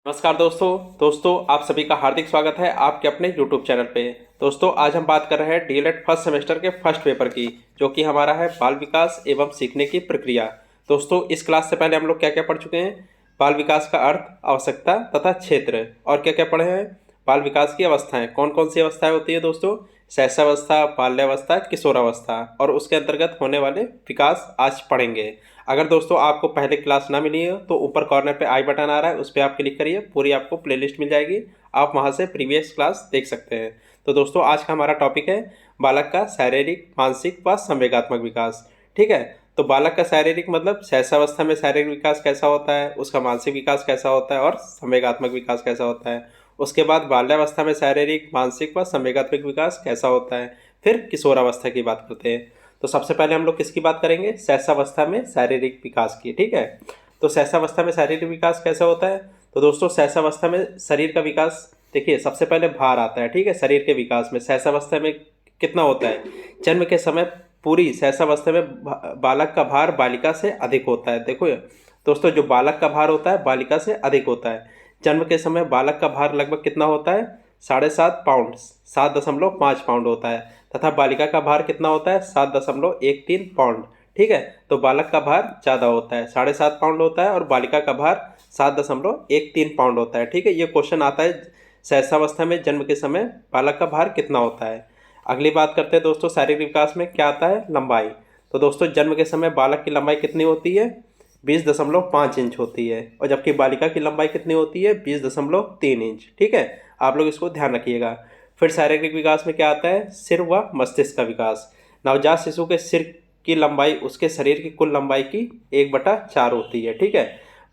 नमस्कार दोस्तों आप सभी का हार्दिक स्वागत है आपके अपने YouTube चैनल पे। दोस्तों आज हम बात कर रहे हैं डीएलएड फर्स्ट सेमेस्टर के फर्स्ट पेपर की, जो कि हमारा है बाल विकास एवं सीखने की प्रक्रिया। दोस्तों इस क्लास से पहले हम लोग क्या क्या पढ़ चुके हैं? बाल विकास का अर्थ, आवश्यकता तथा क्षेत्र। और क्या क्या पढ़े हैं? बाल विकास की अवस्थाएं, कौन कौन सी अवस्थाएं होती है दोस्तों? शैशवावस्था, बाल्यावस्था, किशोरावस्था, और उसके अंतर्गत होने वाले विकास आज पढ़ेंगे। अगर दोस्तों आपको पहले क्लास ना मिली हो तो ऊपर कॉर्नर पे आई बटन आ रहा है, उस पर आप क्लिक करिए, पूरी आपको प्लेलिस्ट मिल जाएगी। आप वहां से प्रीवियस क्लास देख सकते हैं। तो दोस्तों आज का हमारा टॉपिक है बालक का शारीरिक, मानसिक व संवेगात्मक विकास। ठीक है, तो बालक का शारीरिक मतलब शैशवावस्था में शारीरिक विकास कैसा होता है, उसका मानसिक विकास कैसा होता है और संवेगात्मक विकास कैसा होता है। उसके बाद बाल्यावस्था में शारीरिक, मानसिक व संवेगात्मक विकास कैसा होता है। फिर किशोरावस्था की बात करते हैं। तो सबसे पहले हम लोग किसकी बात करेंगे? शैशवावस्था में शारीरिक विकास की। ठीक है, तो शैशवावस्था में शारीरिक विकास कैसा होता है? तो दोस्तों शैशवावस्था में शरीर का विकास, देखिए सबसे पहले भार आता है। ठीक है, शरीर के विकास में शैशवावस्था में कितना होता है? जन्म के समय पूरी शैशवावस्था में बालक का भार बालिका से अधिक होता है। देखो दोस्तों, जो बालक का भार होता है बालिका से अधिक होता है। जन्म के समय बालक का भार लगभग कितना होता है? 7.5 पाउंड, 7.5 पाउंड होता है। तथा बालिका का भार कितना होता है? 7.13 पाउंड। ठीक है, तो बालक का भार ज़्यादा होता है, 7.5 पाउंड होता है, और बालिका का भार 7.13 पाउंड होता है। ठीक है, ये क्वेश्चन आता है शैशवावस्था में जन्म के समय बालक का भार कितना होता है। अगली बात करते हैं दोस्तों, शारीरिक विकास में क्या आता है? लंबाई। तो दोस्तों जन्म के समय बालक की लंबाई कितनी होती है? 20.5 इंच होती है, और जबकि बालिका की लंबाई कितनी होती है? 20.3 इंच। ठीक है, आप लोग इसको ध्यान रखिएगा। फिर शारीरिक विकास में क्या आता है? सिर व मस्तिष्क का विकास। नवजात शिशु के सिर की लंबाई उसके शरीर की कुल लंबाई की 1/4 होती है। ठीक है,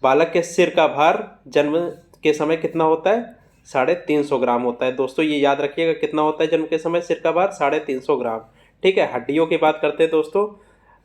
बालक के सिर का भार जन्म के समय कितना होता है? 350 ग्राम होता है। दोस्तों ये याद रखिएगा, कितना होता है जन्म के समय सिर का भार? 350 ग्राम। ठीक है, हड्डियों की बात करते हैं दोस्तों।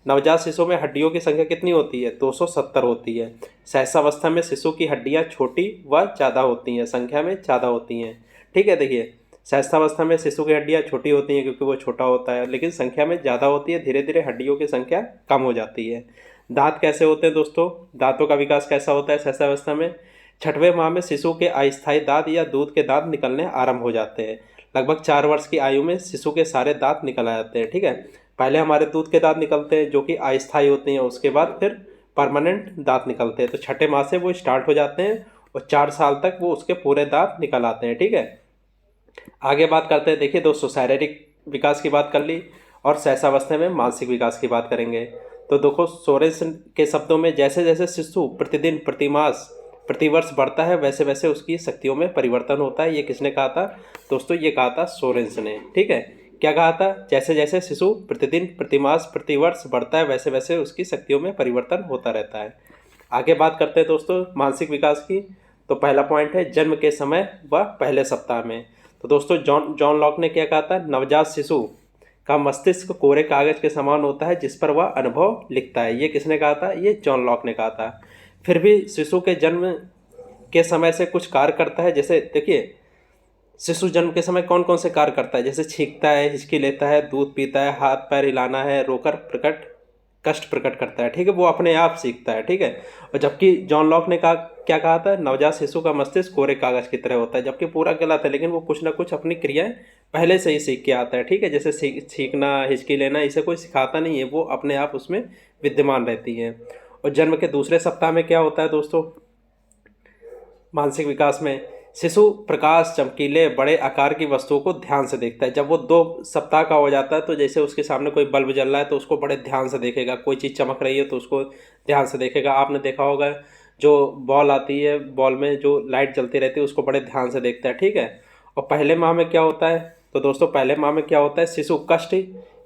नवजात शिशु में हड्डियों की संख्या कितनी होती है? 270 होती है। शैशवावस्था में शिशु की हड्डियां छोटी व ज़्यादा होती हैं, संख्या में ज़्यादा होती हैं। ठीक है, देखिए शैशवावस्था में शिशु की हड्डियां छोटी होती हैं क्योंकि वो छोटा होता है, लेकिन संख्या में ज़्यादा होती है। धीरे धीरे हड्डियों की संख्या कम हो जाती है। दांत कैसे होते हैं दोस्तों? दांतों का विकास कैसा होता है शैशवावस्था में? 6वें माह में शिशु के अस्थायी दांत या दूध के दांत निकलने आरंभ हो जाते हैं। लगभग 4 वर्ष की आयु में शिशु के सारे दांत निकल आ जाते हैं। ठीक है, पहले हमारे दूध के दांत निकलते हैं जो कि अस्थायी होते हैं, उसके बाद फिर परमानेंट दांत निकलते हैं। तो 6ठे माह से वो स्टार्ट हो जाते हैं और 4 साल तक वो उसके पूरे दांत निकल आते हैं। ठीक है, आगे बात करते हैं। देखिए दोस्तों, शारीरिक विकास की बात कर ली और शैशवावस्था में मानसिक विकास की बात करेंगे। तो देखो सोरेन के शब्दों में, जैसे जैसे शिशु प्रतिदिन, प्रतिमास, प्रतिवर्ष बढ़ता है वैसे वैसे उसकी शक्तियों में परिवर्तन होता है। ये किसने कहा था दोस्तों? ये कहा था सोरेंस ने। ठीक है, क्या कहा था? जैसे जैसे शिशु प्रतिदिन, प्रतिमास, प्रतिवर्ष बढ़ता है वैसे वैसे उसकी शक्तियों में परिवर्तन होता रहता है। आगे बात करते हैं दोस्तों मानसिक विकास की। तो पहला पॉइंट है जन्म के समय व पहले सप्ताह में। तो दोस्तों जॉन जॉन लॉक ने क्या कहा था? नवजात शिशु का मस्तिष्क कोरे कागज के समान होता है जिस पर वह अनुभव लिखता है। ये किसने कहा था? ये जॉन लॉक ने कहा था। फिर भी शिशु के जन्म के समय से कुछ कार्य करता है। जैसे देखिए, शिशु जन्म के समय कौन कौन से कार्य करता है? जैसे छींकता है, हिचकी लेता है, दूध पीता है, हाथ पैर हिलाना है, रोकर प्रकट कष्ट प्रकट करता है। ठीक है, वो अपने आप सीखता है। ठीक है, और जबकि जॉन लॉक ने कहा, क्या कहा था? नवजात शिशु का मस्तिष्क कोरे कागज की तरह होता है। जबकि पूरा गलत है, लेकिन वो कुछ ना कुछ अपनी क्रियाएं पहले से ही सीख के आता है। ठीक है, जैसे छींकना, हिचकी लेना, इसे कोई सिखाता नहीं है, वो अपने आप उसमें विद्यमान रहती है। और जन्म के दूसरे सप्ताह में क्या होता है दोस्तों? मानसिक विकास में शिशु प्रकाश, चमकीले, बड़े आकार की वस्तुओं को ध्यान से देखता है। जब वो 2 सप्ताह का हो जाता है तो जैसे उसके सामने कोई बल्ब जल रहा है तो उसको बड़े ध्यान से देखेगा, कोई चीज़ चमक रही है तो उसको ध्यान से देखेगा। आपने देखा होगा जो बॉल आती है, बॉल में जो लाइट जलती रहती है उसको बड़े ध्यान से देखता है। ठीक है, और पहले माह में क्या होता है? तो दोस्तों पहले माह में क्या होता है? शिशु कष्ट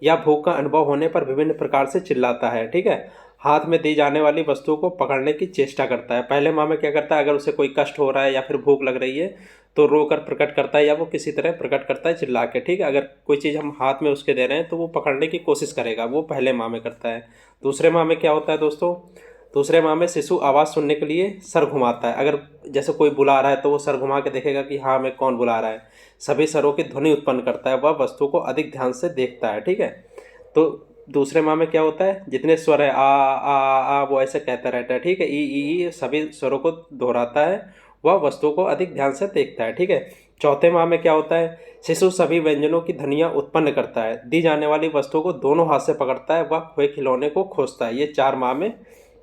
या भूख का अनुभव होने पर विभिन्न प्रकार से चिल्लाता है। ठीक है, हाथ में दी जाने वाली वस्तुओं को पकड़ने की चेष्टा करता है। पहले माह में क्या करता है? अगर उसे कोई कष्ट हो रहा है या फिर भूख लग रही है तो रो कर प्रकट करता है, या वो किसी तरह प्रकट करता है चिल्ला के। ठीक है, अगर कोई चीज़ हम हाथ में उसके दे रहे हैं तो वो पकड़ने की कोशिश करेगा, वो पहले माह में करता है। दूसरे माह में क्या होता है दोस्तों? दूसरे माह में शिशु आवाज़ सुनने के लिए सर घुमाता है। अगर जैसे कोई बुला रहा है तो वो सर घुमा के देखेगा कि हाँ हमें कौन बुला रहा है। सभी स्वरों की ध्वनि उत्पन्न करता है, वह वस्तु को अधिक ध्यान से देखता है। ठीक है, तो दूसरे माह में क्या होता है? जितने स्वर है आ वो ऐसे कहता रहता है। ठीक है, ई सभी स्वरों को दोहराता है, वह वस्तुओं को अधिक ध्यान से देखता है। ठीक है। चौथे माह में क्या होता है, शिशु सभी व्यंजनों की ध्वनियाँ उत्पन्न करता है, दी जाने वाली वस्तुओं को दोनों हाथ से पकड़ता है, वह खोए खिलौने को खोजता है। ये 4 माह में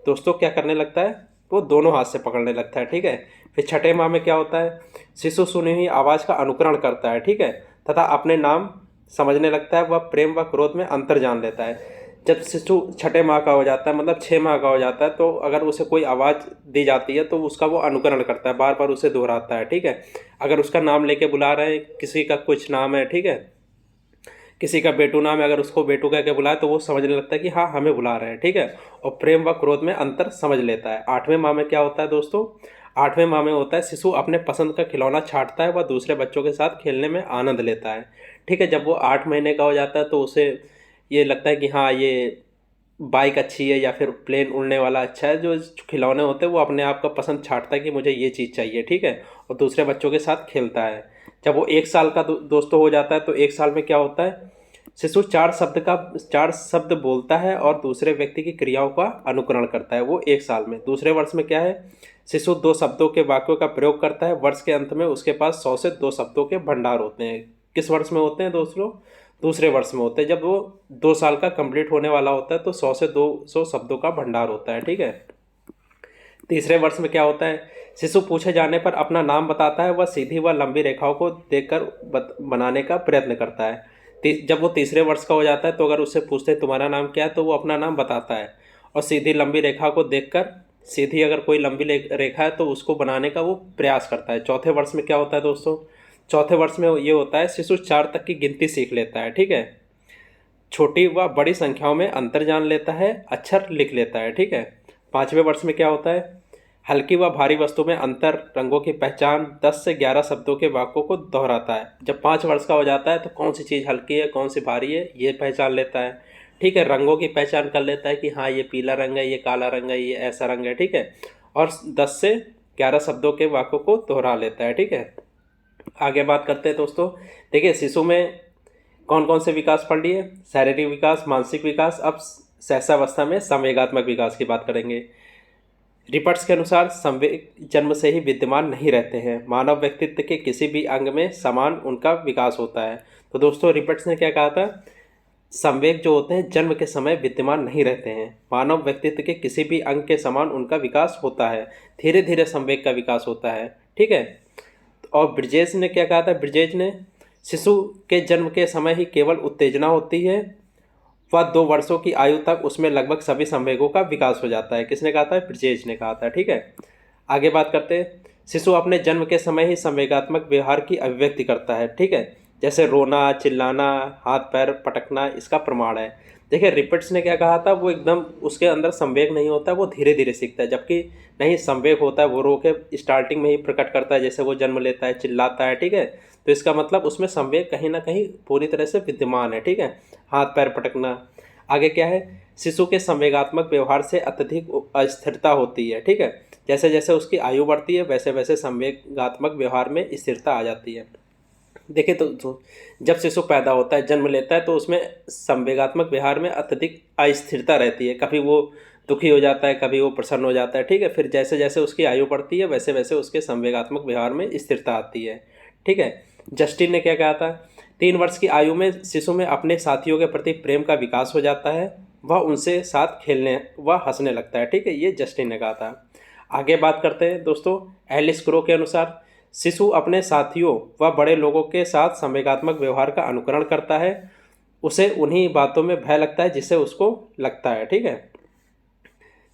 दोस्तों क्या करने लगता है, वो दोनों हाथ से पकड़ने लगता है। ठीक है। फिर छठे माह में क्या होता है, शिशु सुनी हुई आवाज़ का अनुकरण करता है। ठीक है। तथा अपने नाम समझने लगता है, वह प्रेम व क्रोध में अंतर जान लेता है। जब शिशु छठे माह का हो जाता है, मतलब 6 माह का हो जाता है, तो अगर उसे कोई आवाज़ दी जाती है तो उसका वो अनुकरण करता है, बार बार उसे दोहराता है। ठीक है। अगर उसका नाम लेके बुला रहे हैं, किसी का कुछ नाम है, ठीक है, किसी का बेटू नाम है, अगर उसको बेटू कह के बुलाए तो वो समझने लगता है कि हाँ हमें बुला रहे हैं। ठीक है। और प्रेम व क्रोध में अंतर समझ लेता है। 8वें माह में क्या होता है दोस्तों, 8वें माह में होता है शिशु अपने पसंद का खिलौना छांटता है, वह दूसरे बच्चों के साथ खेलने में आनंद लेता है। ठीक है। जब वो 8 महीने का हो जाता है तो उसे ये लगता है कि हाँ ये बाइक अच्छी है या फिर प्लेन उड़ने वाला अच्छा है। जो खिलौने होते हैं वो अपने आप का पसंद छांटता है कि मुझे ये चीज़ चाहिए। ठीक है। और दूसरे बच्चों के साथ खेलता है। जब वो 1 साल का दोस्तों हो जाता है तो 1 साल में क्या होता है, शिशु 4 शब्द बोलता है और दूसरे व्यक्ति की क्रियाओं का अनुकरण करता है। वो 1 साल में। दूसरे वर्ष में क्या है, शिशु 2 शब्दों के वाक्यों का प्रयोग करता है। वर्ष के अंत में उसके पास 100 से 2 शब्दों के भंडार होते हैं। किस वर्ष में होते हैं दोस्तों, दूसरे वर्ष में होते हैं। जब वो 2 साल का कंप्लीट होने वाला होता है तो 100 से 200 शब्दों का भंडार होता है। ठीक है। तीसरे वर्ष में क्या होता है, शिशु पूछे जाने पर अपना नाम बताता है, वह सीधी व लंबी रेखाओं को देखकर बनाने का प्रयत्न करता है। जब वो तीसरे वर्ष का हो जाता है तो अगर उससे पूछते हैं तुम्हारा नाम क्या है, तो वो अपना नाम बताता है और सीधी लंबी रेखा को देखकर, सीधी अगर कोई लंबी रेखा है तो उसको बनाने का वो प्रयास करता है। चौथे वर्ष में क्या होता है दोस्तों, चौथे वर्ष में ये होता है शिशु 4 तक की गिनती सीख लेता है। ठीक है। छोटी व बड़ी संख्याओं में अंतर जान लेता है, अक्षर लिख लेता है। ठीक है। 5वें वर्ष में क्या होता है, हल्की व भारी वस्तु में अंतर, रंगों की पहचान, 10 से 11 शब्दों के वाक्यों को दोहराता है। जब 5 वर्ष का हो जाता है तो कौन सी चीज़ हल्की है कौन सी भारी है ये पहचान लेता है। ठीक है। रंगों की पहचान कर लेता है कि हाँ ये पीला रंग है, ये काला रंग है, ये ऐसा रंग है। ठीक है। और 10 से 11 शब्दों के वाक्यों को दोहरा लेता है। ठीक है। आगे बात करते हैं दोस्तों। देखिए शिशु में कौन कौन से विकास पढ़ लिए, शारीरिक विकास, मानसिक विकास। अब सहसावस्था में संवेगात्मक विकास की बात करेंगे। रिपर्ट्स के अनुसार संवेग जन्म से ही विद्यमान नहीं रहते हैं, मानव व्यक्तित्व के किसी भी अंग में समान उनका विकास होता है। तो दोस्तों रिपर्ट्स ने क्या कहा था, संवेग जो होते हैं जन्म के समय विद्यमान नहीं रहते हैं, मानव व्यक्तित्व के किसी भी अंग के समान उनका विकास होता है, धीरे धीरे संवेग का विकास होता है। ठीक है। और ब्रिजेश ने क्या कहा था, ब्रिजेश ने शिशु के जन्म के समय ही केवल उत्तेजना होती है, वह 2 वर्षों की आयु तक उसमें लगभग सभी संवेगों का विकास हो जाता है। किसने कहा था, ब्रिजेश ने कहा था। ठीक है। आगे बात करते हैं। शिशु अपने जन्म के समय ही संवेगात्मक व्यवहार की अभिव्यक्ति करता है। ठीक है। जैसे रोना, चिल्लाना, हाथ पैर पटकना इसका प्रमाण है। देखिए रिपर्ट्स ने क्या कहा था, वो एकदम उसके अंदर संवेग नहीं होता, वो धीरे धीरे सीखता है, जबकि नहीं संवेग होता है, वो रो के स्टार्टिंग में ही प्रकट करता है, जैसे वो जन्म लेता है चिल्लाता है। ठीक है। तो इसका मतलब उसमें संवेग कहीं ना कहीं पूरी तरह से विद्यमान है। ठीक है। हाथ पैर पटकना। आगे क्या है, शिशु के संवेगात्मक व्यवहार से अत्यधिक अस्थिरता होती है। ठीक है। जैसे जैसे उसकी आयु बढ़ती है वैसे वैसे संवेगात्मक व्यवहार में स्थिरता आ जाती है। देखिए तो जब शिशु पैदा होता है, जन्म लेता है, तो उसमें संवेगात्मक व्यवहार में अत्यधिक अस्थिरता रहती है। कभी वो दुखी हो जाता है, कभी वो प्रसन्न हो जाता है। ठीक है। फिर जैसे जैसे उसकी आयु बढ़ती है वैसे वैसे उसके संवेगात्मक व्यवहार में स्थिरता आती है। ठीक है। जस्टिन ने क्या कहा था, 3 वर्ष की आयु में शिशु में अपने साथियों के प्रति प्रेम का विकास हो जाता है, वह उनसे साथ खेलने व हंसने लगता है। ठीक है। ये जस्टिन ने कहा था। आगे बात करते हैं दोस्तों। एलिस क्रो के अनुसार शिशु अपने साथियों व बड़े लोगों के साथ संवेगात्मक व्यवहार का अनुकरण करता है, उसे उन्हीं बातों में भय लगता है जिससे उसको लगता है। ठीक है।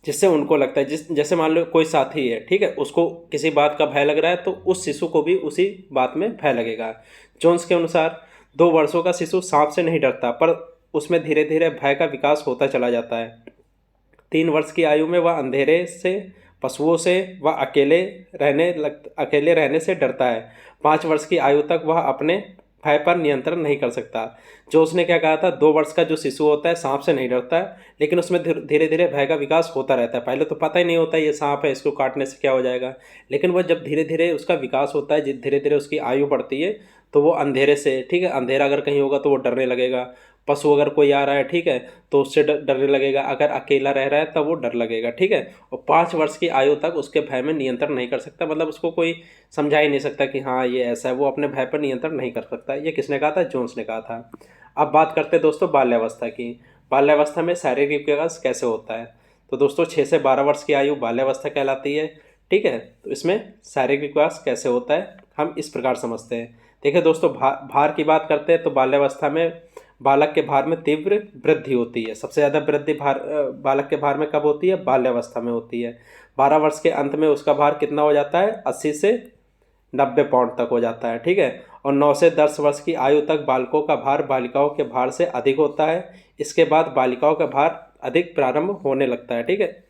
जिससे उनको लगता है, जैसे मान लो कोई साथी है, ठीक है, उसको किसी बात का भय लग रहा है तो उस शिशु को भी उसी बात में भय लगेगा। जोन्स के अनुसार 2 वर्षों का शिशु सांप से नहीं डरता, पर उसमें धीरे धीरे भय का विकास होता चला जाता है। 3 वर्ष की आयु में वह अंधेरे से, पशुओं से व अकेले रहने से डरता है। 5 वर्ष की आयु तक वह अपने भय पर नियंत्रण नहीं कर सकता। जो उसने क्या कहा था, 2 वर्ष का जो शिशु होता है सांप से नहीं डरता है, लेकिन उसमें धीरे धीरे भय का विकास होता रहता है। पहले तो पता ही नहीं होता ये सांप है, इसको काटने से क्या हो जाएगा, लेकिन वह जब धीरे धीरे उसका विकास होता है, धीरे धीरे उसकी आयु बढ़ती है, तो वो अंधेरे से, ठीक है, अंधेरा अगर कहीं होगा तो वो डरने लगेगा, पशु अगर कोई आ रहा है, ठीक है, तो उससे डरने लगेगा। अगर अकेला रह रहा है तब वो डर लगेगा, ठीक है। और 5 वर्ष की आयु तक उसके भय में नियंत्रण नहीं कर सकता, मतलब उसको कोई समझा ही नहीं सकता कि हाँ ये ऐसा है, वो अपने भय पर नियंत्रण नहीं कर सकता। ये किसने कहा था? जोन्स ने कहा था। अब बात करते हैं दोस्तों बाल्यावस्था की। बाल्यावस्था में शारीरिक विकास कैसे होता है? तो दोस्तों 6 से 12 वर्ष की आयु बाल्यावस्था कहलाती है, ठीक है। तो इसमें शारीरिक विकास कैसे होता है हम इस प्रकार समझते हैं। देखिए दोस्तों, भार की बात करते हैं तो बाल्यावस्था में बालक के भार में तीव्र वृद्धि होती है। सबसे ज़्यादा वृद्धि बालक के भार में कब होती है? बाल्यावस्था में होती है। 12 वर्ष के अंत में उसका भार कितना हो जाता है? 80 से 90 पाउंड तक हो जाता है, ठीक है। और 9 से 10 वर्ष की आयु तक बालकों का भार बालिकाओं के भार से अधिक होता है। इसके बाद बालिकाओं का भार अधिक प्रारंभ होने लगता है, ठीक है।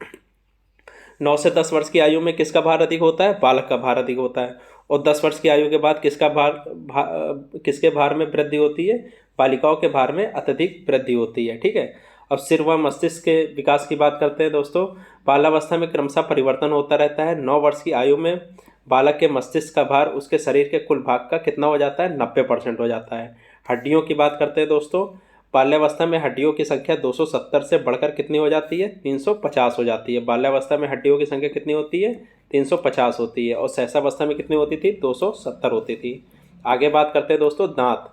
9 से 10 वर्ष की आयु में किसका भार अधिक होता है? बालक का भार अधिक होता है। और 10 वर्ष की आयु के बाद किसके भार में वृद्धि होती है? बालिकाओं के भार में अत्यधिक वृद्धि होती है, ठीक है। अब सिर व मस्तिष्क के विकास की बात करते हैं दोस्तों। बाल्यावस्था में क्रमशः परिवर्तन होता रहता है। 9 वर्ष की आयु में बालक के मस्तिष्क का भार उसके शरीर के कुल भाग का कितना हो जाता है? 90% हो जाता है। हड्डियों की बात करते हैं दोस्तों। बाल्यावस्था में हड्डियों की संख्या 270 से बढ़कर कितनी हो जाती है? 350 हो जाती है। बाल्यावस्था में हड्डियों की संख्या कितनी होती है? 350 होती है। और सहसावस्था में कितनी होती थी? 270 होती थी। आगे बात करते हैं दोस्तों दांत।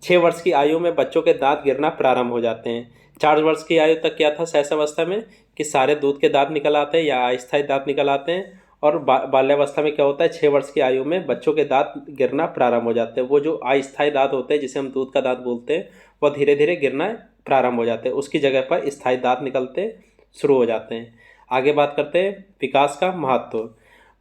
6 वर्ष की आयु में बच्चों के दांत गिरना प्रारंभ हो जाते हैं। 4 वर्ष की आयु तक क्या था सहसावस्था में? कि सारे दूध के दांत निकल आते हैं या अस्थायी दांत निकल आते हैं। और बाल्यावस्था में क्या होता है? 6 वर्ष की आयु में बच्चों के दांत गिरना प्रारंभ हो जाते हैं। वो जो अस्थायी दांत होते हैं जिसे हम दूध का दांत बोलते हैं, वह धीरे धीरे गिरना प्रारंभ हो जाते हैं। उसकी जगह पर स्थायी दांत निकलते शुरू हो जाते हैं। आगे बात करते हैं विकास का महत्व।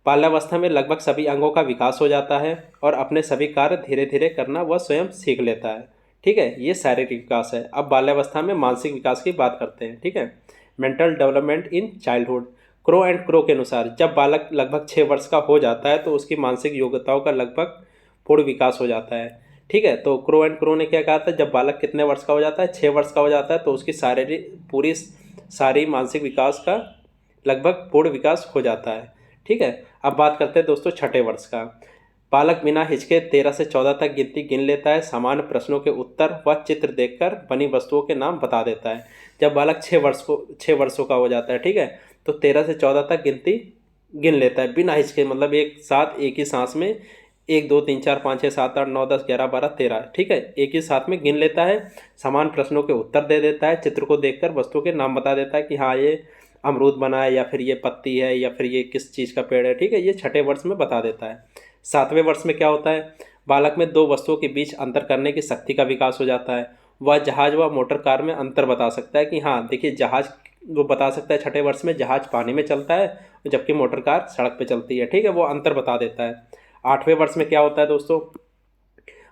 बाल्यावस्था में लगभग सभी अंगों का विकास हो जाता है और अपने सभी कार्य धीरे धीरे करना वह स्वयं सीख लेता है, ठीक है। ये शारीरिक विकास है। अब बाल्यावस्था में मानसिक विकास की बात करते हैं, ठीक है। Mental development in childhood. Crow and crow के अनुसार जब बालक लगभग 6 वर्ष का हो जाता है तो उसकी मानसिक योग्यताओं का लगभग पूर्ण विकास हो जाता है, ठीक है। तो क्रो एंड क्रो ने क्या कहा था? जब बालक कितने वर्ष का हो जाता है? 6 वर्ष का हो जाता है तो उसकी सारी मानसिक विकास का लगभग पूर्ण विकास हो जाता है, ठीक है। अब बात करते हैं दोस्तों छठे वर्ष का। बालक बिना हिचके 13 से 14 तक गिनती गिन लेता है। सामान्य प्रश्नों के उत्तर व चित्र देखकर बनी वस्तुओं के नाम बता देता है। जब बालक 6 वर्षों का हो जाता है, ठीक है, तो 13 से 14 तक गिनती गिन लेता है बिना हिचके, मतलब एक साथ एक ही सांस में 1 2 3 4 5 6 7 8 9 10 11 12 13, ठीक है, एक ही साथ में गिन लेता है। समान प्रश्नों के उत्तर दे देता है। चित्र को देखकर वस्तुओं के नाम बता देता है कि हाँ ये अमरूद बना है या फिर ये पत्ती है या फिर ये किस चीज़ का पेड़ है, ठीक है। ये छठे वर्ष में बता देता है। 7वें वर्ष में क्या होता है? बालक में 2 वस्तुओं के बीच अंतर करने की शक्ति का विकास हो जाता है। वह जहाज व मोटर कार में अंतर बता सकता है कि हाँ देखिए जहाज, वो बता सकता है छठे वर्ष में जहाज पानी में चलता है जबकि मोटर कार सड़क पे चलती है, ठीक है, वो अंतर बता देता है। 8वें वर्ष में क्या होता है दोस्तों?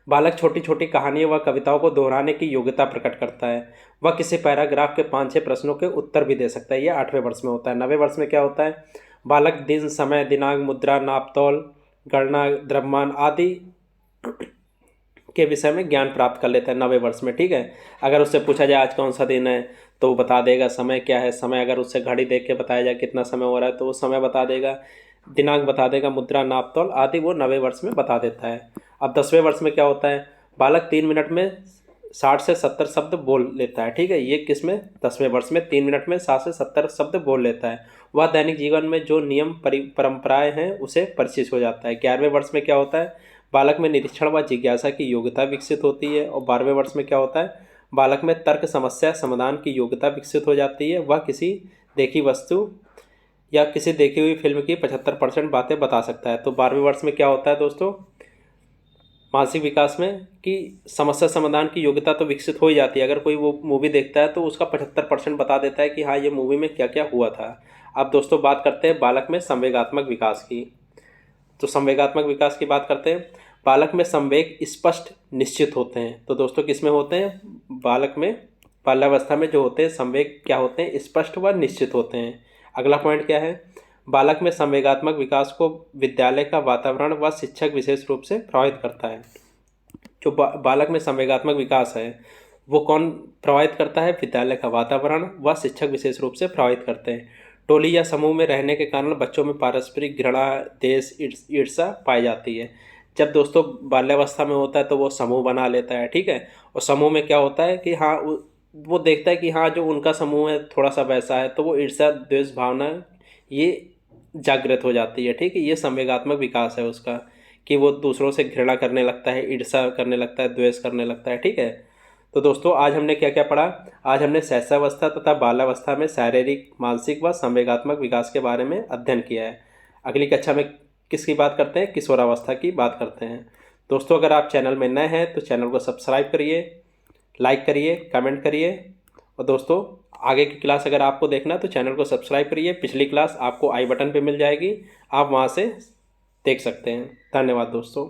बालक छोटी छोटी कहानियों व कविताओं को दोहराने की योग्यता प्रकट करता है। वह किसी पैराग्राफ के 5-6 प्रश्नों के उत्तर भी दे सकता है। यह 8वें वर्ष में होता है। 9वें वर्ष में क्या होता है? बालक दिन, समय, दिनांक, मुद्रा, नापतोल, गणना, द्रव्यमान आदि के विषय में ज्ञान प्राप्त कर लेता है 9वें वर्ष में, ठीक है। अगर उससे पूछा जाए आज कौन सा दिन है तो वो बता देगा। समय क्या है? समय अगर उससे घड़ी देख के बताया जाए कितना समय हो रहा है तो वो समय बता देगा। दिनांक बता देगा, मुद्रा, नापतोल आदि वो 9वें वर्ष में बता देता है। अब 10वें वर्ष में क्या होता है? बालक 3 मिनट में 60 से 70 शब्द बोल लेता है, ठीक है। ये किस में? 10वें वर्ष में 3 मिनट में 60 से 70 शब्द बोल लेता है। वह दैनिक जीवन में जो नियम परंपराएं हैं उसे परिचित हो जाता है। 11वें वर्ष में क्या होता है? बालक में निरीक्षण व जिज्ञासा की योग्यता विकसित होती है। और 12वें वर्ष में क्या होता है? बालक में तर्क समस्या समाधान की योग्यता विकसित हो जाती है। वह किसी देखी वस्तु या किसी देखी हुई फिल्म की 75% बातें बता सकता है। तो 12वें वर्ष में क्या होता है दोस्तों? मानसिक विकास में कि समस्या समाधान की योग्यता तो विकसित हो ही जाती है। अगर कोई वो मूवी देखता है तो उसका 75% बता देता है कि हाँ ये मूवी में क्या क्या हुआ था। अब दोस्तों बात करते हैं बालक में संवेगात्मक विकास की। तो संवेगात्मक विकास की बात करते हैं। बालक में संवेग स्पष्ट निश्चित होते हैं। तो दोस्तों किस में होते हैं? बालक में बाल्यावस्था में जो होते हैं संवेग क्या होते हैं? स्पष्ट व निश्चित होते हैं। अगला पॉइंट क्या है? बालक में संवेगात्मक विकास को विद्यालय का वातावरण व शिक्षक विशेष रूप से प्रभावित करता है। जो बालक में संवेगात्मक विकास है वो कौन प्रभावित करता है? विद्यालय का वातावरण व शिक्षक विशेष रूप से प्रभावित करते हैं। टोली या समूह में रहने के कारण बच्चों में पारस्परिक घृणा, देश, ईर्ष्या पाई जाती है। जब दोस्तों बाल्यावस्था में होता है तो वो समूह बना लेता है, ठीक है। और समूह में क्या होता है कि हाँ वो देखता है कि हाँ जो उनका समूह है थोड़ा सा वैसा है, तो वो ईर्ष्या द्वेष भावना ये जागृत हो जाती है, ठीक है। ये संवेगात्मक विकास है उसका, कि वो दूसरों से घृणा करने लगता है, ईर्ष्या करने लगता है, द्वेष करने लगता है, ठीक है। तो दोस्तों आज हमने क्या क्या पढ़ा। आज हमने शैशवावस्था तथा बाल्यावस्था में शारीरिक, मानसिक व संवेगात्मक विकास के बारे में अध्ययन किया है। अगली कक्षा में किसकी बात करते हैं, किशोरावस्था की बात करते हैं। दोस्तों अगर आप चैनल में नए हैं तो चैनल को सब्सक्राइब करिए, लाइक करिए, कमेंट करिए। और दोस्तों आगे की क्लास अगर आपको देखना है तो चैनल को सब्सक्राइब करिए। पिछली क्लास आपको आई बटन पे मिल जाएगी, आप वहाँ से देख सकते हैं। धन्यवाद दोस्तों।